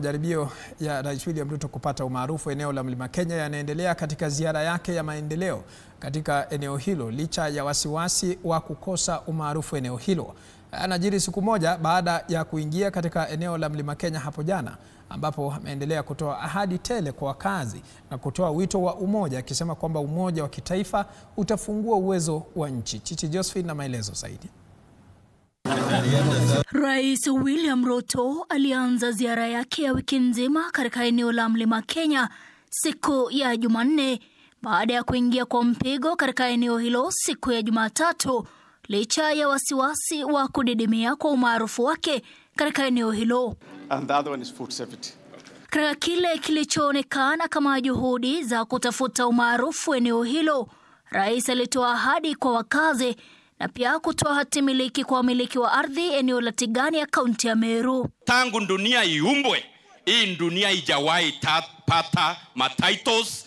Majaribio ya Rais William Ruto kupata umaarufu eneo la Mlima Kenya yanaendelea katika ziara yake ya maendeleo katika eneo hilo licha ya wasiwasi wa kukosa umaarufu eneo hilo. Anajiri siku moja baada ya kuingia katika eneo la Mlima Kenya hapo jana, ambapo ameendelea kutoa ahadi tele kwa wakazi na kutoa wito wa umoja, akisema kwamba umoja wa kitaifa utafungua uwezo wa nchi. Chichi Josephine na maelezo zaidi. Rais William Ruto alianza ziara yake ya wiki nzima katika eneo la Mlima Kenya siku ya Jumanne baada ya kuingia kwa mpigo katika eneo hilo siku ya Jumatatu, licha ya wasiwasi wa kudidimia kwa umaarufu wake katika eneo hilo. And the other one is food safety. Katika kile kilichoonekana kama juhudi za kutafuta umaarufu eneo hilo, rais alitoa ahadi kwa wakazi na pia kutoa hati miliki kwa wamiliki wa ardhi eneo la Tigania, kaunti ya Meru. Tangu dunia iumbwe, hii dunia ijawahi pata titles.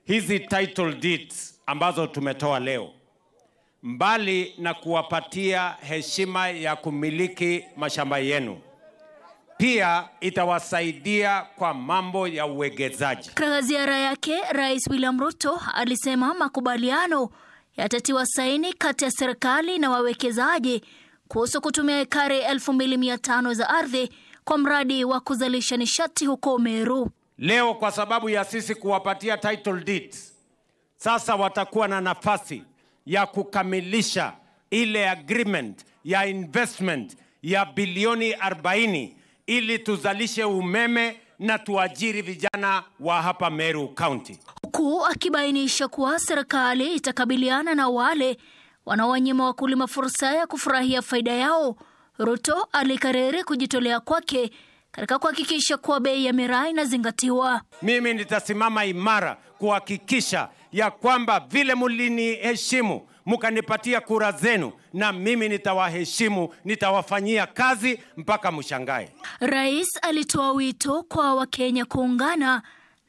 Hizi title deeds ambazo tumetoa leo, mbali na kuwapatia heshima ya kumiliki mashamba yenu, pia itawasaidia kwa mambo ya uwekezaji. Katika ziara yake, Rais William Ruto alisema makubaliano yatatiwa saini kati ya serikali na wawekezaji kuhusu kutumia ekari 2500 za ardhi kwa mradi wa kuzalisha nishati huko Meru. Leo kwa sababu ya sisi kuwapatia title deeds, sasa watakuwa na nafasi ya kukamilisha ile agreement ya investment ya bilioni 40 ili tuzalishe umeme na tuajiri vijana wa hapa Meru County. Huku akibainisha kuwa serikali itakabiliana na wale wanaowanyima wakulima fursa ya kufurahia faida yao, Ruto alikariri kujitolea kwake katika kuhakikisha kuwa bei ya miraa inazingatiwa. Mimi nitasimama imara kuhakikisha ya kwamba vile mliniheshimu mkanipatia kura zenu, na mimi nitawaheshimu, nitawafanyia kazi mpaka mshangae. Rais alitoa wito kwa Wakenya kuungana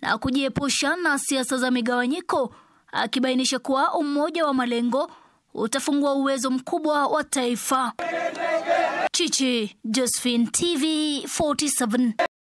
na kujiepusha na siasa za migawanyiko, akibainisha kuwa umoja wa malengo utafungua uwezo mkubwa wa taifa. Chichi Josephine, TV 47.